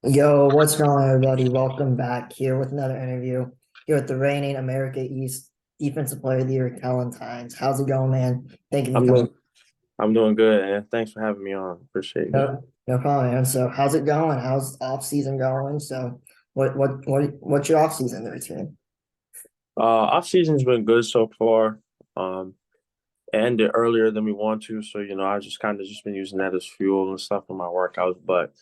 Yo, what's going on, everybody? Welcome back here with another interview here with the reigning America East Defensive Player of the Year, Kellen Tynes. How's it going, man? Thank you for I'm coming. doing I'm doing good, and thanks for having me on. Appreciate it. No problem, man. So, how's it going? How's off season going? So, what's your off season routine? Off season's been good so far. Um, it ended earlier than we want to, so I just kind of just been using that as fuel and stuff for my workouts. But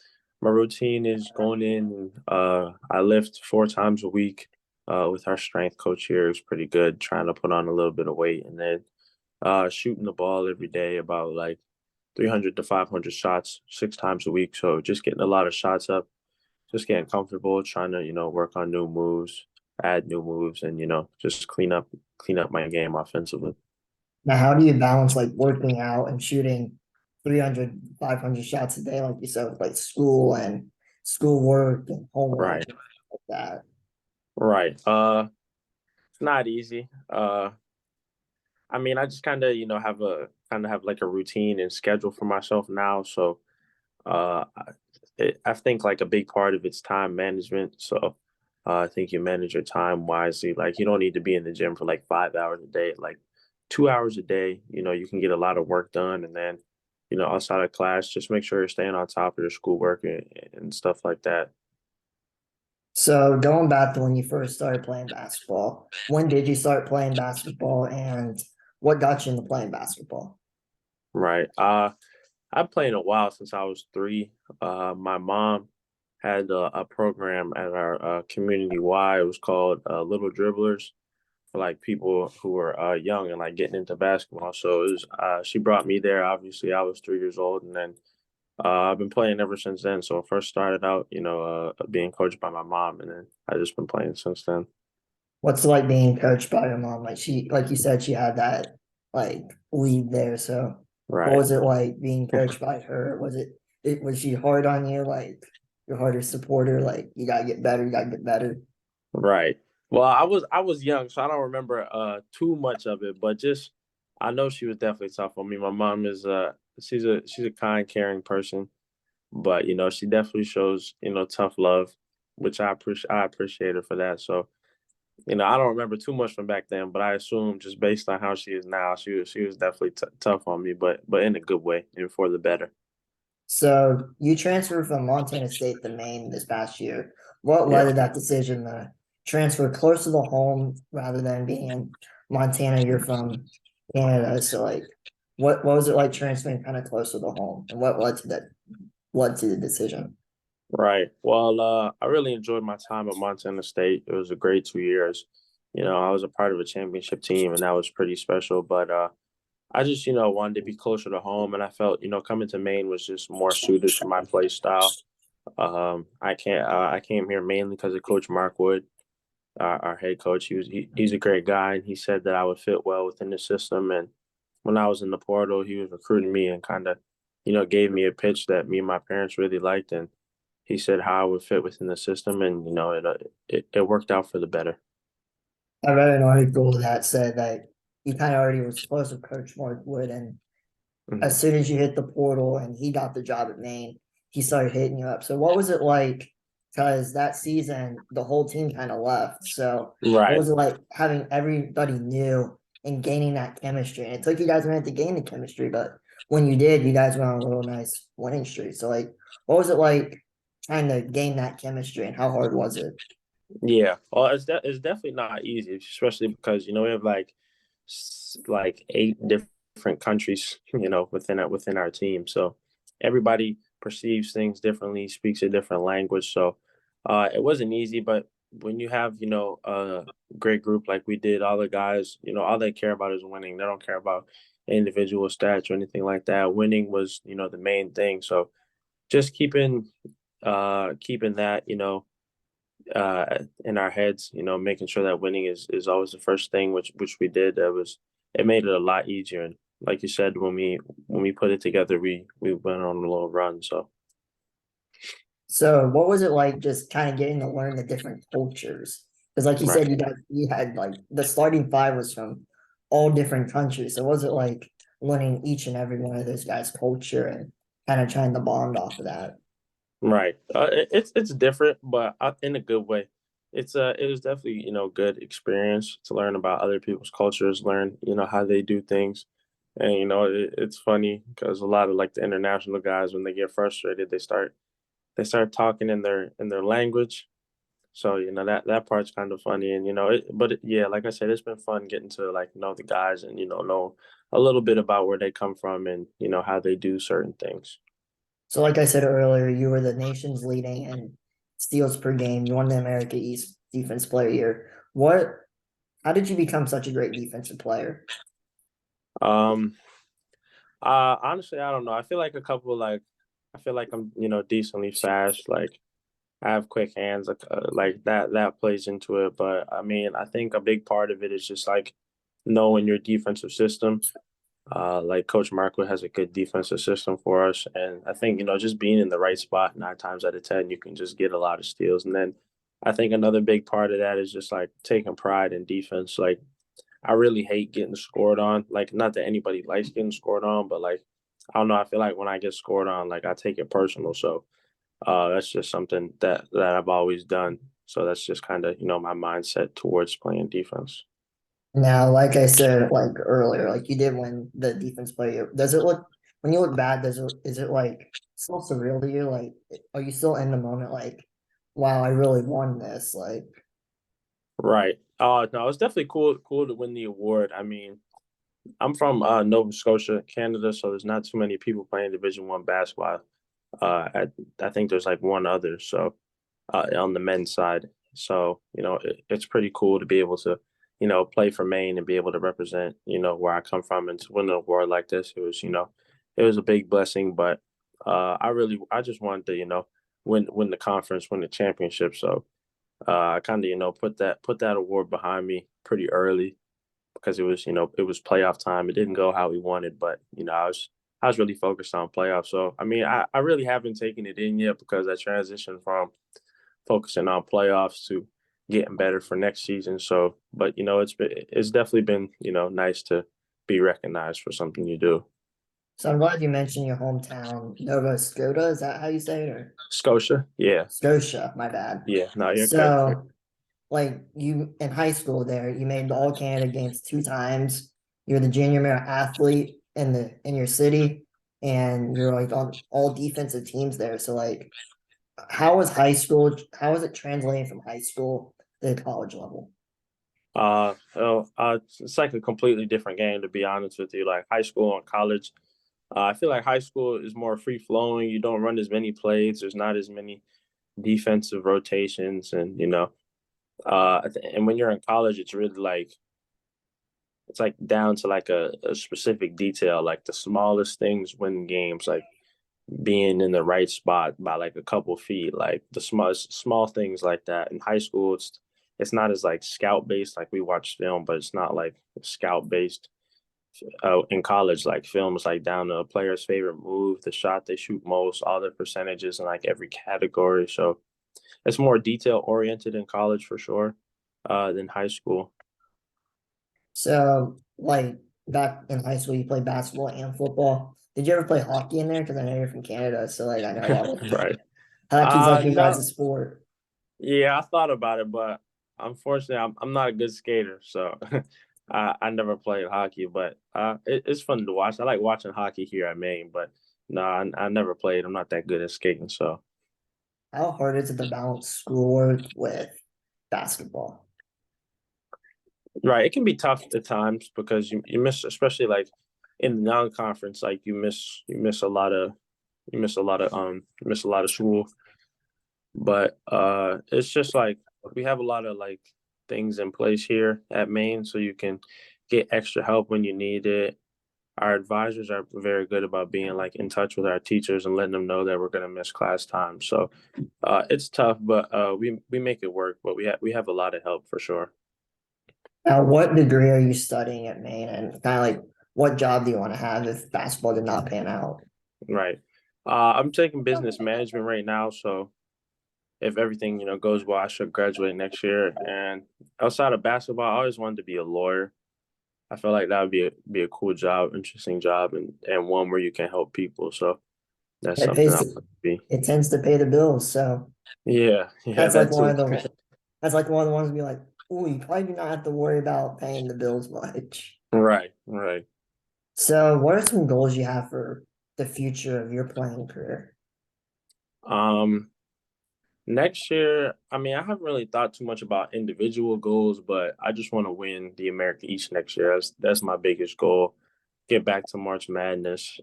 my routine is going in. I lift 4 times a week. With our strength coach here is pretty good, trying to put on a little bit of weight, and then shooting the ball every day about like 300 to 500 shots 6 times a week. So just getting a lot of shots up, just getting comfortable, trying to work on new moves, add new moves, and just clean up my game offensively. Now, how do you balance like working out and shooting 300, 500 shots a day, like you said, with like school and schoolwork and homework Right, and stuff like that? right. It's not easy. I mean, I just kind of have like a routine and schedule for myself now. So, I think like a big part of it's time management. So, I think you manage your time wisely. Like you don't need to be in the gym for like 5 hours a day. Like 2 hours a day, you can get a lot of work done. And then, outside of class, just make sure you're staying on top of your schoolwork and stuff like that. So going back to when you first started playing basketball, when did you start playing basketball and what got you into playing basketball? Right. I've played a while since I was 3. My mom had a program at our community Y. It was called Little Dribblers for like people who were young and like getting into basketball. So she brought me there. Obviously, I was 3 years old, and then I've been playing ever since then. So I first started out, being coached by my mom, and then I just been playing since then. What's it like being coached by your mom? Like she, like you said, she had that like lead there. So what Right. was it like being coached by her? Was she hard on you? Like your hardest supporter? Like you gotta get better, you gotta get better. Right. Well, I was young, so I don't remember too much of it, but just I know she was definitely tough on me. My mom is she's a kind, caring person, but she definitely shows tough love, which I appreciate her for that. So I don't remember too much from back then, but I assume just based on how she is now, she was definitely tough on me, but in a good way and for the better. So you transferred from Montana State to Maine this past year. What led Yeah. to that decision to transfer closer to home rather than being in Montana? You're from Canada, so like, what was it like transferring kind of closer to home, and what led to the decision? Right. Well, I really enjoyed my time at Montana State. It was a great 2 years. I was a part of a championship team, and that was pretty special. But I just, wanted to be closer to home, and I felt, coming to Maine was just more suited to my play style. I came here mainly because of Coach Mark Wood, our head coach. He's a great guy, and he said that I would fit well within the system. And when I was in the portal, he was recruiting me and kind of, gave me a pitch that me and my parents really liked, and he said how I would fit within the system, and it worked out for the better. I read an article that said that you kind of already was close with Coach Mark Wood, and Hmm. as soon as you hit the portal and he got the job at Maine, he started hitting you up. So what was it like? Because that season, the whole team kind of left. So what Right, was it like having everybody new and gaining that chemistry? And it took you guys a minute to gain the chemistry, but when you did, you guys went on a little nice winning streak. So like, what was it like trying to gain that chemistry, and how hard was it? yeah. Well, it's definitely not easy, especially because we have like 8 different countries, within our team. So everybody perceives things differently, speaks a different language. So it wasn't easy, but when you have a great group like we did, all the guys, all they care about is winning. They don't care about individual stats or anything like that. Winning was the main thing. So just keeping that in our heads, making sure that winning is always the first thing, which we did. It made it a lot easier. And like you said, when we put it together, we went on a little run. So So what was it like just kind of getting to learn the different cultures? Because like you right. said, you had like the starting five was from all different countries. So was it like learning each and every one of those guys' culture and kind of trying to bond off of that? Right. It's different, but in a good way. It was definitely good experience to learn about other people's cultures, learn how they do things, and it's funny because a lot of like the international guys when they get frustrated they start talking in their language. So that part's kind of funny, and yeah, like I said, it's been fun getting to like know the guys and know a little bit about where they come from and how they do certain things. So, like I said earlier, you were the nation's leading in steals per game. You won the America East Defense Player Year. What? How did you become such a great defensive player? Um, Honestly, I don't know. I feel like I'm, decently fast. Like I have quick hands, like that plays into it. But I mean, I think a big part of it is just like knowing your defensive system. Like Coach Markwood has a good defensive system for us, and I think just being in the right spot 9 times out of 10, you can just get a lot of steals. And then I think another big part of that is just like taking pride in defense. Like I really hate getting scored on. Like, not that anybody likes getting scored on, but like, I don't know. I feel like when I get scored on, like I take it personal. So that's just something that I've always done. So that's just kind of my mindset towards playing defense. Now, like I said, like earlier, like you did win the defense player. Does it look when you look back? Does it is it like still surreal to you? Like, are you still in the moment? Like, wow, I really won this. Like, Right. No, it's definitely cool to win the award. I mean, I'm from Nova Scotia, Canada, so there's not too many people playing Division 1 basketball. I think there's like one other. So on the men's side. So, it's pretty cool to be able to, play for Maine and be able to represent, where I come from and to win an award like this. It was a big blessing, but I just wanted to, win the conference, win the championship. So I kind of, put that award behind me pretty early because it was playoff time. It didn't go how we wanted, but, I was really focused on playoffs. So, I mean, I really haven't taken it in yet because I transitioned from focusing on playoffs to getting better for next season. So, but it's definitely been nice to be recognized for something you do. so I'm glad you mentioned your hometown, Nova Scotia. Is that how you say it, or Scotia, yeah, Scotia? My bad. yeah. No, you're good. So, like you in high school, there you made the All Canada games 2 times. You're the junior merit athlete in your city, and you're like on all defensive teams there. So, like, how was high school? How was it translating from high school to the college level? It's like a completely different game to be honest with you. Like high school and college, I feel like high school is more free flowing. You don't run as many plays. There's not as many defensive rotations, and and when you're in college, it's really like it's like down to like a specific detail, like the smallest things win games, like being in the right spot by like a couple feet, like the small things like that. In high school, it's not as like scout based, like we watch film, but it's not like scout based. In college, like film is like down to a player's favorite move, the shot they shoot most, all their percentages, and like every category. So it's more detail oriented in college for sure than high school. So, like back in high school, you played basketball and football. Did you ever play hockey in there? Because I know you're from Canada, so like I know that was Right. hockey's like your No, guys' sport. yeah, I thought about it, but unfortunately, I'm not a good skater, so I never played hockey. But it's fun to watch. I like watching hockey here at Maine, but no, I never played. I'm not that good at skating, so How hard is it to balance schoolwork with basketball? right. It can be tough at times because you miss, especially like in the non-conference, like you miss a lot of you miss a lot of school. But it's just like we have a lot of like things in place here at Maine, so you can get extra help when you need it. Our advisors are very good about being like in touch with our teachers and letting them know that we're going to miss class time. So it's tough, but we make it work. But we have a lot of help for sure. Now, what degree are you studying at Maine, and kind of like what job do you want to have if basketball did not pan out? Right. I'm taking business management right now, so if everything goes well, I should graduate next year. And outside of basketball, I always wanted to be a lawyer. I feel like that would be a cool job, interesting job, and one where you can help people. So That's It something I pays, want to be. it tends to pay the bills. So Yeah, yeah, that's like that one too. of the, that's like one of the ones to be like, oh, you probably do not have to worry about paying the bills much. Right, right. So what are some goals you have for the future of your playing career? Um, Next year, I mean, I haven't really thought too much about individual goals, but I just want to win the American East next year. That's my biggest goal. Get back to March Madness.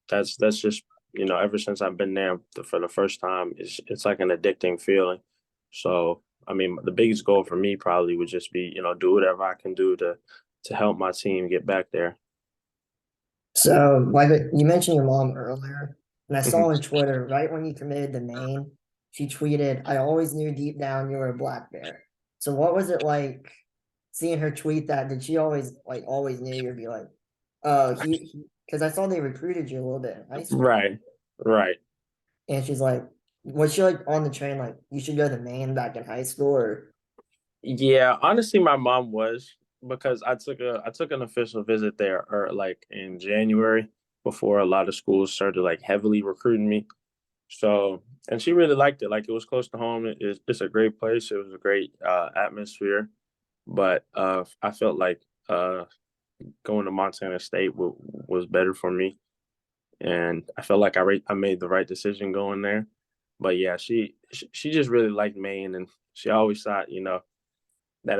That's just ever since I've been there for the first time, it's like an addicting feeling. So I mean, the biggest goal for me probably would just be do whatever I can do to help my team get back there. So, like you mentioned your mom earlier, and I saw Mhm. on Twitter right when you committed to Maine, she tweeted, "I always knew deep down you were a black bear." So, what was it like seeing her tweet that? Did she always knew you'd be like, "Oh, because I saw they recruited you a little bit in high school, Right, right. and she's like, was she like on the train like you should go to Maine back in high school or Yeah, honestly, my mom was because I took an official visit there or like in January before a lot of schools started like heavily recruiting me. So and she really liked it. Like it was close to home. It's a great place. It was a great atmosphere. But I felt like going to Montana State was better for me, and I felt like I made the right decision going there. But yeah, she just really liked Maine, and she always thought that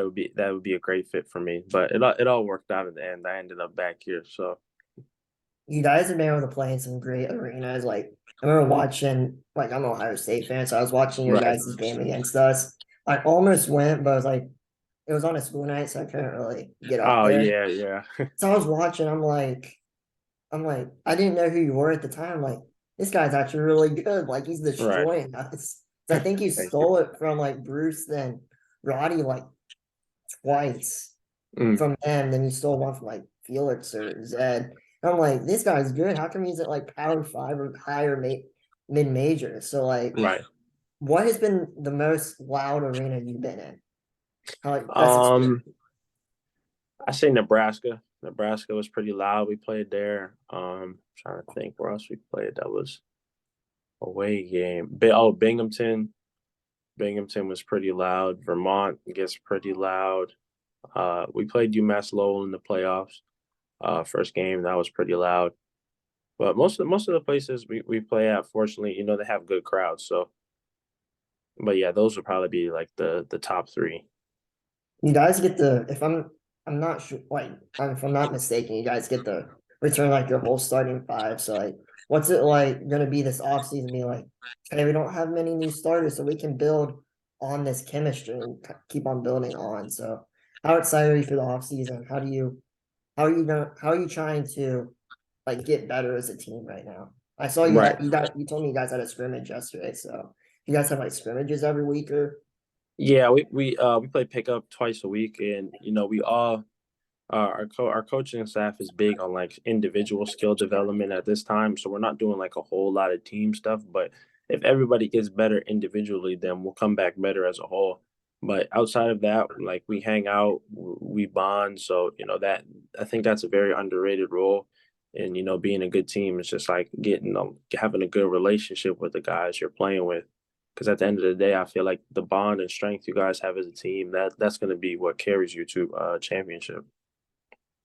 would be a great fit for me. But it all worked out in the end. I ended up back here. So you guys have been able to play in some great arenas. Like I remember watching, like I'm an Ohio State fan, so I was watching your right. guys' game against us. I almost went, but it was on a school night, so I couldn't really get up Oh there. yeah, yeah. So I was watching. I'm like, I didn't know who you were at the time. Like this guy's actually really good. Like he's Right. destroying us. So I think you Thank you. stole it from like Bruce, then Roddy like twice Mm, from them. Then you stole one from like Felix or Zed. And I'm like, this guy's good. How come he's at like Power Five or higher mid major? So like, right. what has been the most loud arena you've been in? How like best experience? Um, I say Nebraska. Nebraska was pretty loud. We played there. Trying to think where else we played. That was away game. Binghamton. Binghamton was pretty loud. Vermont gets pretty loud. We played UMass Lowell in the playoffs. First game that was pretty loud. But most of the places we play at, fortunately, they have good crowds. So, but yeah, those would probably be like the top three. You guys get the I'm not sure like if I'm not mistaken, you guys get the return like your whole starting five. So like what's it like gonna be this offseason be like, okay, we don't have many new starters, so we can build on this chemistry and keep on building on. So how excited are you for the offseason? How are you trying to like get better as a team right now? I saw Right. you told me you guys had a scrimmage yesterday, so you guys have like scrimmages every week or Yeah, we play pickup twice a week, and we all our coaching staff is big on like individual skill development at this time, so we're not doing like a whole lot of team stuff. But if everybody gets better individually, then we'll come back better as a whole. But outside of that, like we hang out, we bond. So that I think that's a very underrated role. And being a good team is just like having a good relationship with the guys you're playing with. Because at the end of the day, I feel like the bond and strength you guys have as a team that's going to be what carries you to championship.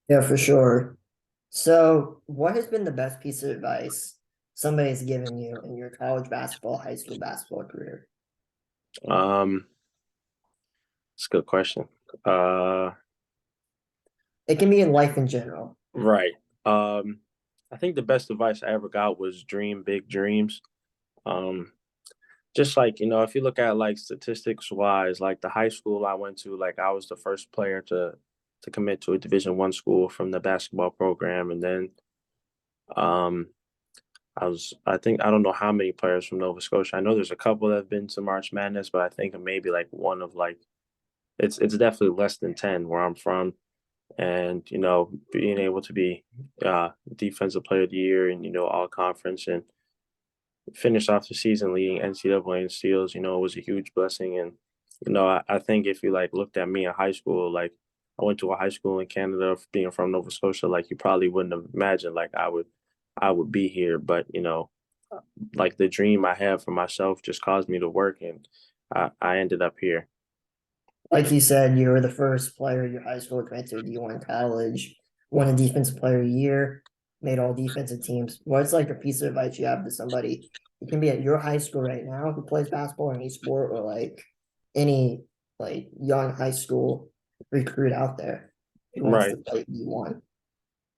yeah, for sure. So, what has been the best piece of advice somebody's given you in your college basketball, high school basketball career? Um, it's a good question. Uh, It can be in life in general. right. Um, I think the best advice I ever got was dream big dreams. Um, just like, if you look at like statistics wise, like the high school I went to, like I was the first player to commit to a Division I school from the basketball program. And then um I think I don't know how many players from Nova Scotia. I know there's a couple that have been to March Madness, but I think maybe like one of like it's definitely less than 10 where I'm from. And being able to be defensive player of the year and all conference and finish off the season leading NCAA in steals, was a huge blessing. And I think if you like looked at me in high school, like I went to a high school in Canada, being from Nova Scotia, like you probably wouldn't have imagined like I would be here. But like the dream I have for myself just caused me to work, and I ended up here. Like you said, you were the first player in your high school to enter D1 college, won a defensive player of the year, made all defensive teams. What's like a piece of advice you have to somebody who can be at your high school right now who plays basketball or any sport, or like any like young high school recruit out there who wants to Right. play D1?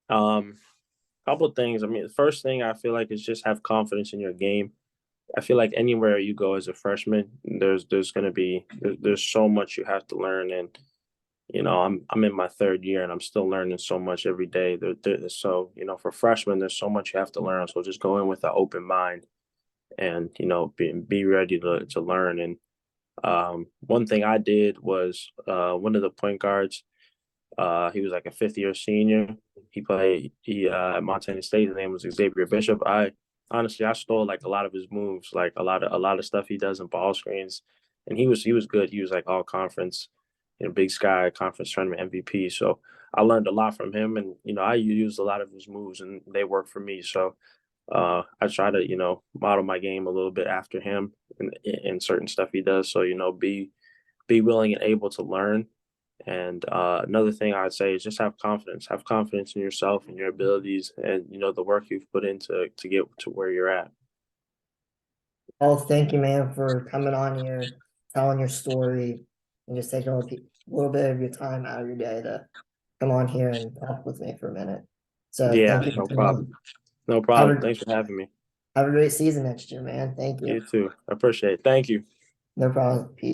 Um, Couple of things. I mean, the first thing I feel like is just have confidence in your game. I feel like anywhere you go as a freshman, there's going to be there's so much you have to learn, and I'm in my third year and I'm still learning so much every day. So for freshmen, there's so much you have to learn. So just go in with an open mind and be ready to learn. And one thing I did was one of the point guards. He was like a fifth year senior. He at Montana State. His name was Xavier Bishop. I honestly I stole like a lot of his moves, like a lot of stuff he does in ball screens, and he was good. He was like all conference, Big Sky conference tournament MVP. So I learned a lot from him, and I used a lot of his moves, and they work for me. So I try to model my game a little bit after him in certain stuff he does. So be willing and able to learn. And another thing I'd say is just have confidence. Have confidence in yourself and your abilities, and the work you've put into to get to where you're at. Well, thank you, man, for coming on here, telling your story, and just taking little bit of your time out of your day to come on here and talk with me for a minute. So Yeah, thank you for no coming problem. on. No Have problem. a Thanks for having me. have a great season next year, man. Thank you. You too. I appreciate it. Thank you. No problem. Peace.